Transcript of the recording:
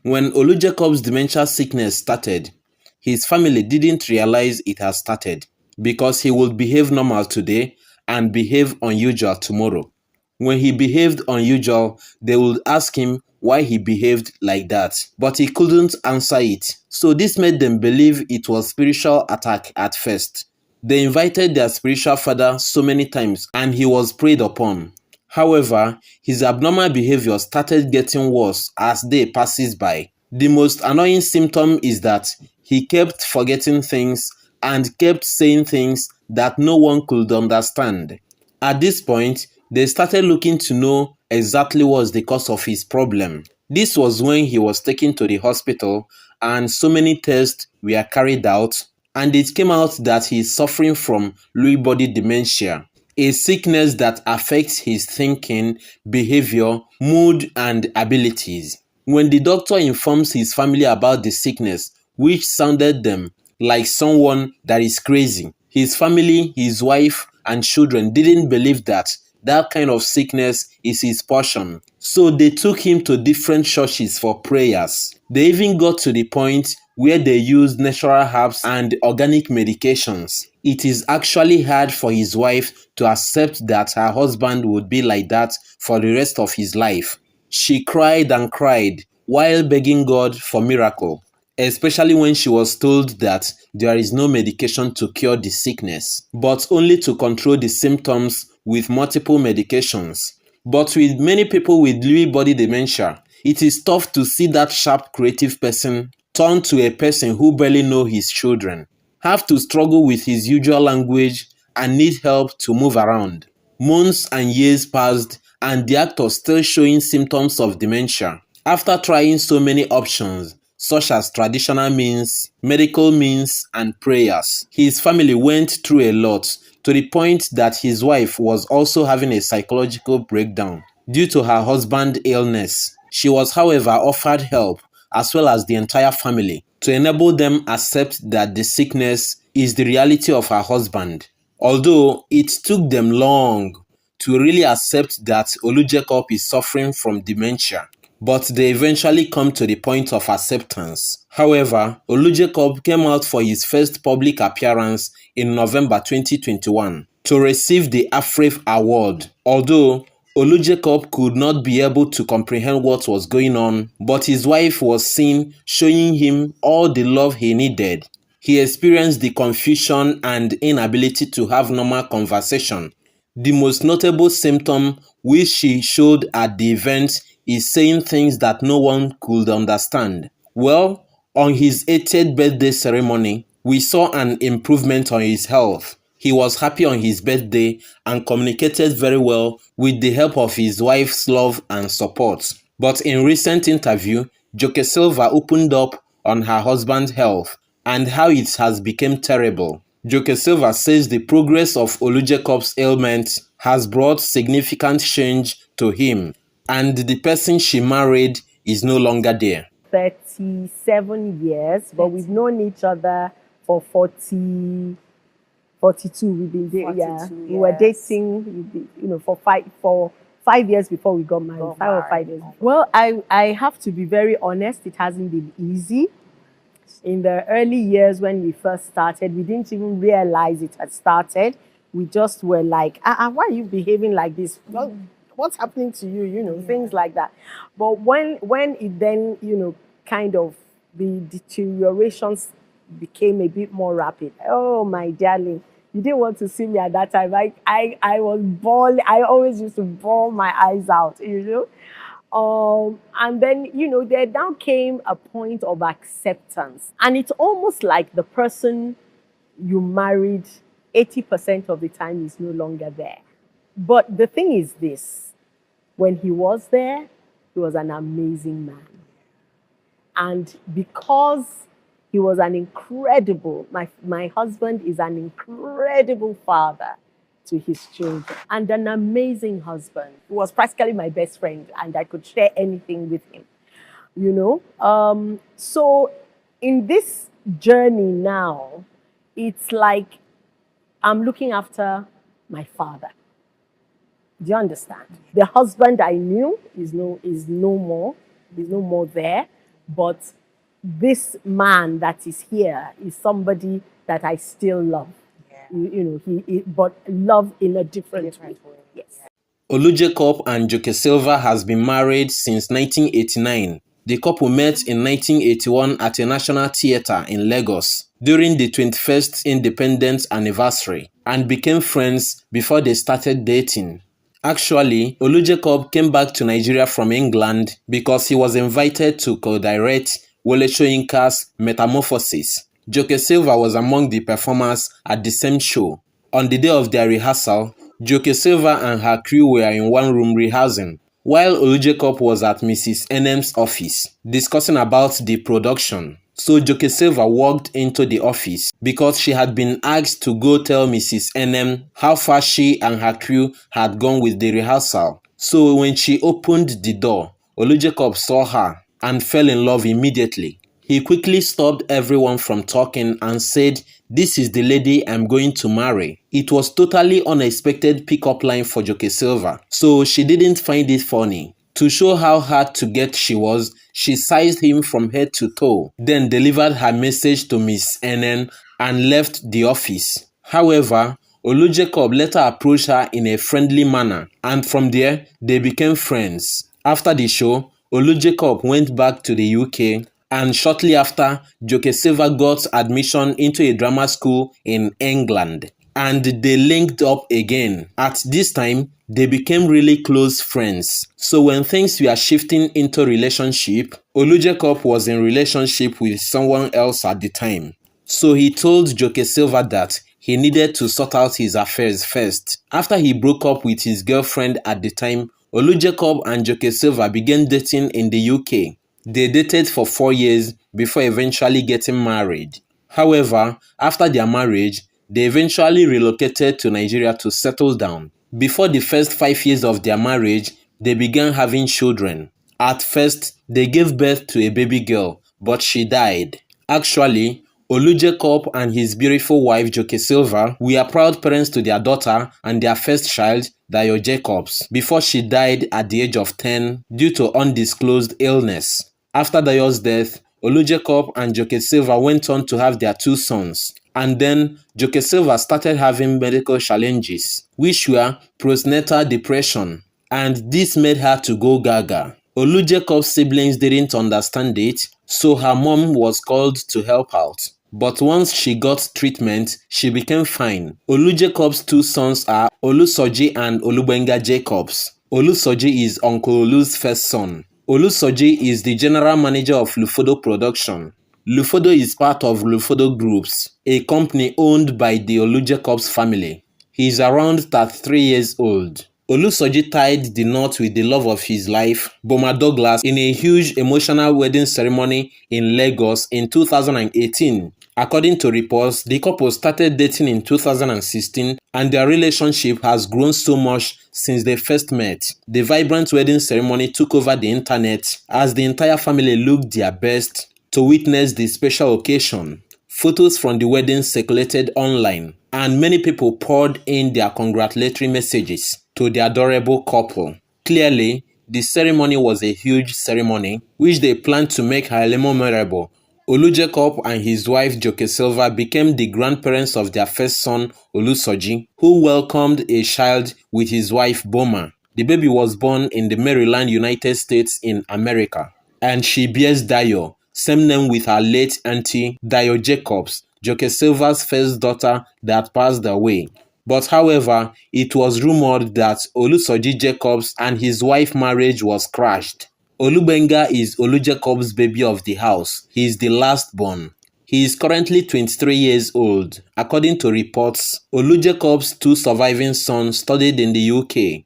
When Olu Jacobs' dementia sickness started, his family didn't realize it had started because he would behave normal today and behave unusual tomorrow. When he behaved unusual, they would ask him why he behaved like that, but he couldn't answer it. So this made them believe it was spiritual attack at first. They invited their spiritual father so many times and he was preyed upon. However, his abnormal behavior started getting worse as day passes by. The most annoying symptom is that he kept forgetting things and kept saying things that no one could understand. At this point, they started looking to know exactly what was the cause of his problem. This was when he was taken to the hospital and so many tests were carried out, and it came out that he is suffering from Lewy body dementia, a sickness that affects his thinking, behavior, mood, and abilities. When the doctor informs his family about the sickness, which sounded them like someone that is crazy, his family, his wife, and children didn't believe that that kind of sickness is his portion. So they took him to different churches for prayers. They even got to the point where they used natural herbs and organic medications. It is actually hard for his wife to accept that her husband would be like that for the rest of his life. She cried and cried while begging God for miracle, especially when she was told that there is no medication to cure the sickness, but only to control the symptoms with multiple medications. But with many people with Lewy body dementia, it is tough to see that sharp creative person turn to a person who barely knows his children, have to struggle with his usual language, and need help to move around. Months and years passed, and the actor still showing symptoms of dementia. After trying so many options, such as traditional means, medical means, and prayers, his family went through a lot, to the point that his wife was also having a psychological breakdown due to her husband's illness. She was, however, offered help, as well as the entire family, to enable them accept that the sickness is the reality of her husband. Although it took them long to really accept that Olu Jacob is suffering from dementia, but they eventually come to the point of acceptance. However, Olu Jacob came out for his first public appearance in November 2021 to receive the AFREF award. Although Olu Jacob could not be able to comprehend what was going on, but his wife was seen showing him all the love he needed. He experienced the confusion and inability to have normal conversation. The most notable symptom which she showed at the event is saying things that no one could understand. Well, on his 80th birthday ceremony, we saw an improvement on his health. He was happy on his birthday and communicated very well with the help of his wife's love and support. But in recent interview, Joke Silva opened up on her husband's health and how it has become terrible. Joke Silva says the progress of Olu Jacobs' ailment has brought significant change to him, and the person she married is no longer there. 37 years, but we've known each other for 42. We've been dating, yeah. We were dating, for 5 years before we got married. 5 years. Well, I have to be very honest, it hasn't been easy. In the early years when we first started, we didn't even realize it had started. We just were like, why are you behaving like this? Well, what's happening to you? Things like that. But when it then, kind of the deteriorations became a bit more rapid. Oh, my darling, you didn't want to see me at that time. I was bawling. I always used to bawl my eyes out, And then, there now came a point of acceptance. And it's almost like the person you married 80% of the time is no longer there. But the thing is this, when he was there, he was an amazing man. And because he was an incredible, my husband is an incredible father to his children and an amazing husband. He was practically my best friend and I could share anything with him, So in this journey now, it's like I'm looking after my father. Do you understand? The husband I knew is no more. He's no more there. but this man that is here is somebody that I still love. But love in a different way. Yes. Olu Jacobs and Joke Silva has been married since 1989. The couple met in 1981 at a national theatre in Lagos during the 21st independence anniversary and became friends before they started dating. Actually, Olu Jacobs came back to Nigeria from England because he was invited to co-direct Wole Soyinka's Metamorphosis. Joke Silva was among the performers at the same show. On the day of their rehearsal, Joke Silva and her crew were in one room rehearsing, while Olu Jacobs was at Mrs. Enem's office, discussing about the production. So Joke Silva walked into the office because she had been asked to go tell Mrs. Enem how far she and her crew had gone with the rehearsal. So when she opened the door, Olu Jacobs saw her and fell in love immediately. He quickly stopped everyone from talking and said, "This is the lady I'm going to marry." It was totally unexpected pickup line for Joke Silva, so she didn't find it funny. To show how hard to get she was, she sized him from head to toe, then delivered her message to Miss Enen and left the office. However, Olu Jacob later approached her in a friendly manner, and from there, they became friends. After the show, Olu Jacob went back to the UK, and shortly after, Joke Silva got admission into a drama school in England, and they linked up again. At this time, they became really close friends. So when things were shifting into relationship, Olu Jacob was in relationship with someone else at the time. So he told Joke Silva that he needed to sort out his affairs first. After he broke up with his girlfriend at the time, Olu Jacob and Joke Silva began dating in the UK. They dated for 4 years before eventually getting married. However, after their marriage, they eventually relocated to Nigeria to settle down. Before the first 5 years of their marriage, they began having children. At first, they gave birth to a baby girl, but she died. Actually, Olu Jacob and his beautiful wife Joke Silva were proud parents to their daughter and their first child, Olu Jacobs, before she died at the age of 10 due to undisclosed illness. After Dayo's death, Olu Jacob and Joke Silva went on to have their 2 sons. And then Joke Silva started having medical challenges, which were postnatal depression, and this made her to go gaga. Olu Jacob's siblings didn't understand it, so her mom was called to help out. But once she got treatment, she became fine. Olu Jacob's 2 sons are Olu Soji and Olubenga Jacobs. Olu Soji is Uncle Olu's first son. Olu Soji is the general manager of Lufodo Production. Lufodo is part of Lufodo Groups, a company owned by the Olu Jacobs family. He is around 33 years old. Olu Soji tied the knot with the love of his life, Boma Douglas, in a huge emotional wedding ceremony in Lagos in 2018. According to reports, the couple started dating in 2016 and their relationship has grown so much since they first met. The vibrant wedding ceremony took over the internet as the entire family looked their best to witness the special occasion. Photos from the wedding circulated online, and many people poured in their congratulatory messages to the adorable couple. Clearly, the ceremony was a huge ceremony, which they planned to make highly memorable. Olu Jacob and his wife Joke Silva became the grandparents of their first son, Olu Soji, who welcomed a child with his wife Boma. The baby was born in the Maryland, United States in America, and she bears Dayo, same name with her late auntie Olu Jacobs, Joke Silva's first daughter that passed away. But however, it was rumored that Olu Soji Jacobs and his wife marriage was crashed. Olubenga is Olu Jacobs' baby of the house. He is the last born. He is currently 23 years old. According to reports, Olu Jacobs' 2 surviving sons studied in the UK.